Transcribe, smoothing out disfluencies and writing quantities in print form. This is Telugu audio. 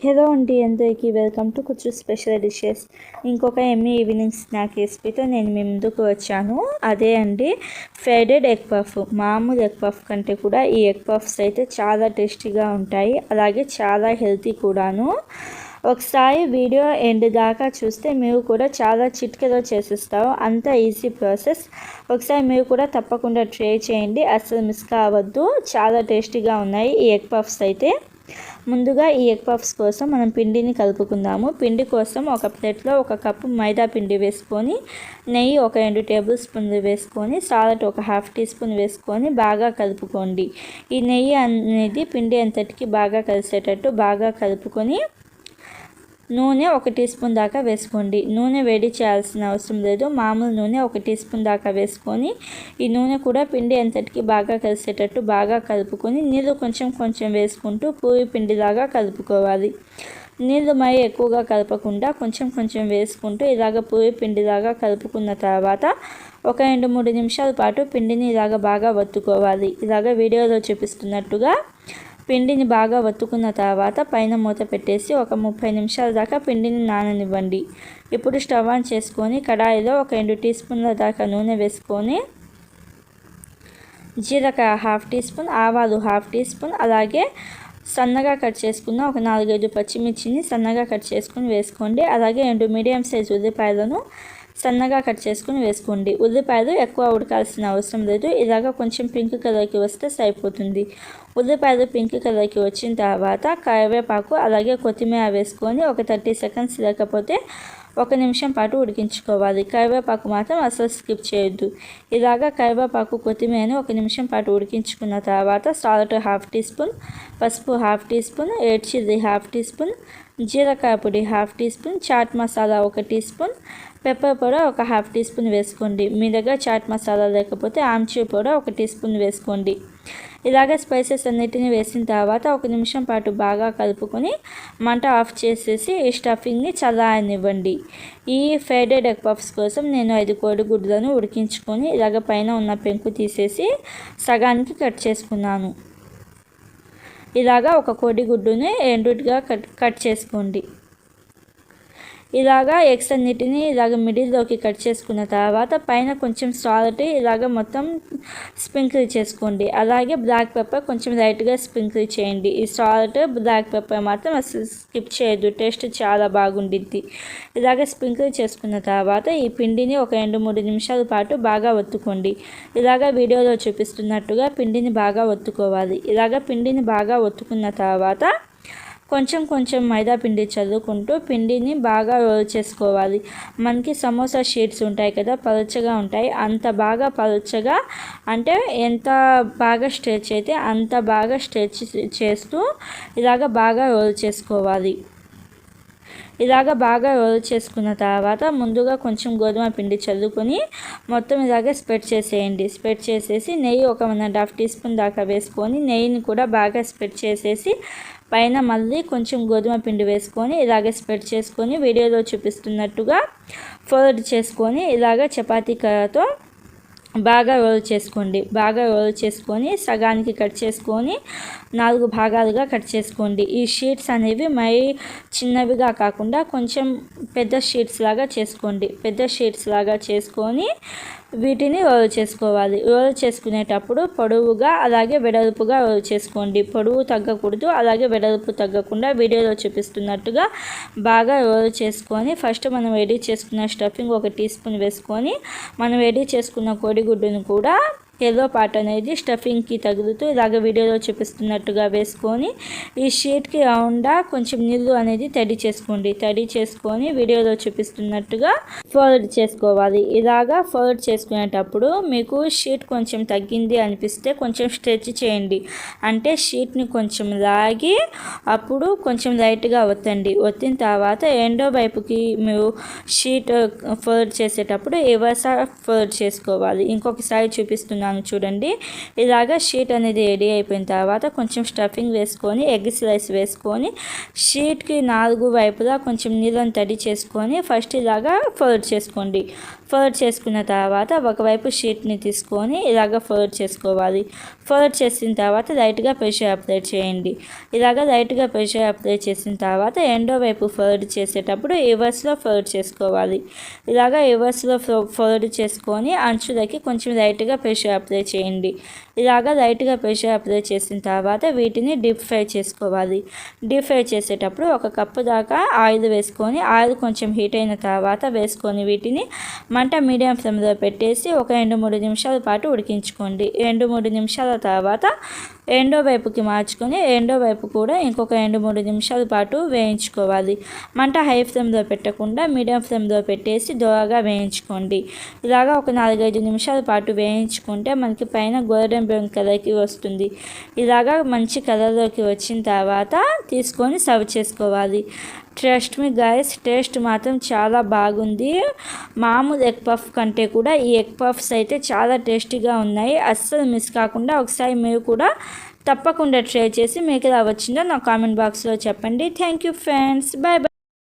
హలో అండి, అందరికీ వెల్కమ్ టు కుచ్చు స్పెషల్ డిషెస్. ఇంకొక ఎమ్మీ ఈవినింగ్ స్నాక్ రెసిపీతో నేను మీ ముందుకు వచ్చాను. అదే అండి ఫ్రైడెడ్ ఎగ్ పఫ్. మామూలు ఎగ్ పఫ్ కంటే కూడా ఈ ఎగ్ పఫ్స్ అయితే చాలా టేస్టీగా ఉంటాయి, అలాగే చాలా హెల్తీ కూడాను. ఒకసారి వీడియో ఎండ్ దాకా చూస్తే మీరు కూడా చాలా చిటికెలో చేసేస్తారు, అంత ఈజీ ప్రాసెస్. ఒకసారి మీరు కూడా తప్పకుండా ట్రై చేయండి, అసలు మిస్ కావద్దు. చాలా టేస్టీగా ఉన్నాయి ఈ ఎగ్ పఫ్స్ అయితే. ముందుగా ఈ ఎగ్ పఫ్స్ కోసం మనం పిండిని కలుపుకుందాము. పిండి కోసం ఒక ప్లేట్లో 1 కప్పు మైదా పిండి వేసుకొని, నెయ్యి 2 టేబుల్ స్పూన్లు వేసుకొని, సాల్ట్ 1/2 టీ స్పూన్ వేసుకొని బాగా కలుపుకోండి. ఈ నెయ్యి అనేది పిండి అంతటికి బాగా కలిసేటట్టు బాగా కలుపుకొని నూనె 1 టీ స్పూన్ దాకా వేసుకోండి. నూనె వేడి చేయాల్సిన అవసరం లేదు, మామూలు నూనె 1 టీ స్పూన్ దాకా వేసుకొని ఈ నూనె కూడా పిండి అంతటికి బాగా కలిసేటట్టు బాగా కలుపుకొని నీళ్ళు కొంచెం కొంచెం వేసుకుంటూ పూరి పిండిలాగా కలుపుకోవాలి. నీళ్ళు మరీ ఎక్కువగా కలపకుండా కొంచెం కొంచెం వేసుకుంటూ ఇలాగ పూరి పిండిలాగా కలుపుకున్న తర్వాత 1-2-3 నిమిషాల పాటు పిండిని ఇలాగ బాగా వత్తుకోవాలి. ఇలాగ వీడియోలో చూపిస్తున్నట్టుగా పిండిని బాగా వత్తుకున్న తర్వాత పైన మూత పెట్టేసి ఒక 30 నిమిషాల దాకా పిండిని నాననివ్వండి. ఇప్పుడు స్టవ్ ఆన్ చేసుకొని కడాయిలో 2 టీ స్పూన్ల దాకా నూనె వేసుకొని జీలకర్ర 1/2 టీ స్పూన్, ఆవాలు 1/2 టీ స్పూన్, అలాగే సన్నగా కట్ చేసుకున్న 4-5 పచ్చిమిర్చిని సన్నగా కట్ చేసుకుని వేసుకోండి. అలాగే 2 మీడియం సైజు ఉల్లిపాయలను సన్నగా కట్ చేసుకుని వేసుకోండి. ఉల్లిపాయలు ఎక్కువ ఉడకాల్సిన అవసరం లేదు, ఇలాగ కొంచెం పింక్ కలర్కి వస్తే సరిపోతుంది. ఉల్లిపాయలు పింక్ కలర్కి వచ్చిన తర్వాత కరివేపాకు అలాగే కొత్తిమీర వేసుకొని ఒక 30 సెకండ్స్ లేకపోతే 1 నిమిషం పాటు ఉడికించుకోవాలి. కరివేపాకు మాత్రం అసలు స్కిప్ చేయొద్దు. ఇలాగ కరివేపాకు కొత్తిమీరని 1 నిమిషం పాటు ఉడికించుకున్న తర్వాత సాల్ట్ 1/2 టీ స్పూన్, పసుపు 1/2 teaspoon, red chilli 1/2 teaspoon, జీలకర్ర పొడి 1/2 teaspoon, chaat masala 1 teaspoon, pepper powder 1/2 teaspoon వేసుకోండి. మీ దగ్గర చాట్ మసాలా లేకపోతే ఆమ్చూర్ పౌడర్ 1 టీ స్పూన్ వేసుకోండి. ఇలాగ స్పైసెస్ అన్నిటిని వేసిన తర్వాత 1 నిమిషం పాటు బాగా కలుపుకొని మంట ఆఫ్ చేసేసి ఈ స్టఫింగ్ని చల్లారనివ్వండి. ఈ ఫ్రైడెడ్ ఎగ్ పఫ్స్ కోసం నేను 5 కోడిగుడ్లను ఉడికించుకొని ఇలాగ పైన ఉన్న పెంకు తీసేసి సగానికి కట్ చేసుకున్నాను. ఇలాగా ఒక కోడిగుడ్డుని రెండుగా కట్ చేసుకోండి. ఇలాగా ఎగ్స్ అన్నిటిని ఇలాగ మిడిల్లోకి కట్ చేసుకున్న తర్వాత పైన కొంచెం సాల్ట్ ఇలాగ మొత్తం స్ప్రింకిల్ చేసుకోండి. అలాగే బ్లాక్ పెప్పర్ కొంచెం లైట్గా స్ప్రింకిల్ చేయండి. ఈ సాల్ట్ బ్లాక్ పెప్పర్ మాత్రం అసలు స్కిప్ చేయొద్దు, టేస్ట్ చాలా బాగుండిద్ది. ఇలాగ స్ప్రింకిల్ చేసుకున్న తర్వాత ఈ పిండిని 2-3 నిమిషాల పాటు బాగా ఒత్తుకోండి. ఇలాగ వీడియోలో చూపిస్తున్నట్టుగా పిండిని బాగా ఒత్తుకోవాలి. ఇలాగ పిండిని బాగా ఒత్తుకున్న తర్వాత కొంచెం కొంచెం మైదా పిండి చల్లుకుంటూ పిండిని బాగా రోల్ చేసుకోవాలి. మనకి సమోసా షీట్స్ ఉంటాయి కదా, పలుచగా ఉంటాయి. అంత బాగా పలుచగా అంటే ఎంత బాగా స్ట్రెచ్ అయితే అంత బాగా స్ట్రెచ్ చేస్తూ ఇలాగ బాగా రోల్ చేసుకోవాలి. ఇలాగ బాగా రోల్ చేసుకున్న తర్వాత ముందుగా కొంచెం గోధుమ పిండి చల్లుకొని మొత్తం ఇలాగే స్ప్రెడ్ చేసేయండి. స్ప్రెడ్ చేసేసి నెయ్యి 1.5 టీ స్పూన్ దాకా వేసుకొని నెయ్యిని కూడా బాగా స్ప్రెడ్ చేసేసి పైన మళ్ళీ కొంచెం గోధుమ పిండి వేసుకొని ఇలాగే స్ప్రెడ్ చేసుకొని వీడియోలో చూపిస్తున్నట్టుగా ఫోల్డ్ చేసుకొని ఇలాగ చపాతీ కర్రతో బాగా రోల్ చేసుకోండి. బాగా రోల్ చేసుకొని సగానికి కట్ చేసుకొని 4 భాగాలుగా కట్ చేసుకోండి. ఈ షీట్స్ అనేవి మరీ చిన్నవిగా కాకుండా కొంచెం పెద్ద షీట్స్ లాగా చేసుకోండి. పెద్ద షీట్స్ లాగా చేసుకొని వీటిని రోల్ చేసుకోవాలి. రోల్ చేసుకునేటప్పుడు పొడవుగా అలాగే వెడల్పుగా రోల్ చేసుకోండి. పొడవు తగ్గకూడదు, అలాగే వెడల్పు తగ్గకుండా వీడియోలో చూపిస్తున్నట్టుగా బాగా రోల్ చేసుకొని ఫస్ట్ మనం రెడీ చేసుకున్న స్టఫింగ్ 1 టీ స్పూన్ వేసుకొని మనం రెడీ చేసుకున్న కోడిగుడ్డును కూడా ఎల్లో పార్ట్ అనేది స్టఫింగ్కి తగులుతూ ఇలాగ వీడియోలో చూపిస్తున్నట్టుగా వేసుకొని ఈ షీట్కి రౌండ్గా కొంచెం నీళ్ళు అనేది తడి చేసుకోండి. తడి చేసుకొని వీడియోలో చూపిస్తున్నట్టుగా ఫోల్డ్ చేసుకోవాలి. ఇలాగా ఫోల్డ్ చేసుకునేటప్పుడు మీకు షీట్ కొంచెం తగ్గింది అనిపిస్తే కొంచెం స్ట్రెచ్ చేయండి. అంటే షీట్ని కొంచెం లాగి అప్పుడు కొంచెం లైట్గా ఒత్తండి. ఒత్తిన తర్వాత రెండో వైపుకి మీరు షీట్ ఫోల్డ్ చేసేటప్పుడు రివర్స్ ఫోల్డ్ చేసుకోవాలి. ఇంకొకసారి చూపిస్తున్నాను చూడండి. ఇలాగ షీట్ అనేది రెడీ అయిపోయిన తర్వాత కొంచెం స్టఫింగ్ వేసుకొని ఎగ్ స్లైస్ వేసుకొని షీట్కి 4 వైపులా కొంచెం నీళ్ళని తడి చేసుకొని ఫస్ట్ ఇలాగా ఫోల్డ్ చేసుకోండి. ఫోల్డ్ చేసుకున్న తర్వాత ఒకవైపు షీట్ని తీసుకొని ఇలాగ ఫోల్డ్ చేసుకోవాలి. ఫోల్డ్ చేసిన తర్వాత లైట్గా ప్రెషర్ అప్లై చేయండి. ఇలాగ లైట్గా ప్రెషర్ అప్లై చేసిన తర్వాత రెండో వైపు ఫోల్డ్ చేసేటప్పుడు రివర్స్లో ఫోల్డ్ చేసుకోవాలి. ఇలాగ రివర్స్లో ఫోల్డ్ చేసుకొని అంచులకి కొంచెం లైట్గా ప్రెషర్ అప్లై చేయండి. ఇలాగ లైట్గా ప్రెషర్ అప్లై చేసిన తర్వాత వీటిని డీప్ ఫ్రై చేసుకోవాలి. డీప్ ఫ్రై చేసేటప్పుడు 1 కప్పు దాకా ఆయిల్ వేసుకొని ఆయిల్ కొంచెం హీట్ అయిన తర్వాత వేసుకొని వీటిని మంట మీడియం ఫ్లేమ్లో పెట్టేసి ఒక 2-3 నిమిషాల పాటు ఉడికించుకోండి. 2-3 నిమిషాల తర్వాత రెండో వైపుకి మార్చుకొని రెండో వైపు కూడా ఇంకొక 2-3 నిమిషాల పాటు వేయించుకోవాలి. మంట హై ఫ్లేమ్లో పెట్టకుండా మీడియం ఫ్లేమ్లో పెట్టేసి దోరగా వేయించుకోండి. ఇలాగా ఒక 4-5 నిమిషాల పాటు వేయించుకుంటే మనకి పైన గోల్డెన్ బ్రౌన్ కలర్కి వస్తుంది. ఇలాగా మంచి కలర్లోకి వచ్చిన తర్వాత తీసుకొని సర్వ్ చేసుకోవాలి. ట్రస్ట్ మీ గైస్, టేస్ట్ మాత్రం చాలా బాగుంది. మామూలు ఎగ్ పఫ్ కంటే కూడా ఈ ఎగ్ పఫ్స్ అయితే చాలా టేస్టీగా ఉన్నాయి. అస్సలు మిస్ కాకుండా ఒకసారి మీరు కూడా తప్పకుండా ట్రై చేసి మీకు ఎలా వచ్చిందో నా కామెంట్ బాక్స్లో చెప్పండి. Thank you friends, bye bye.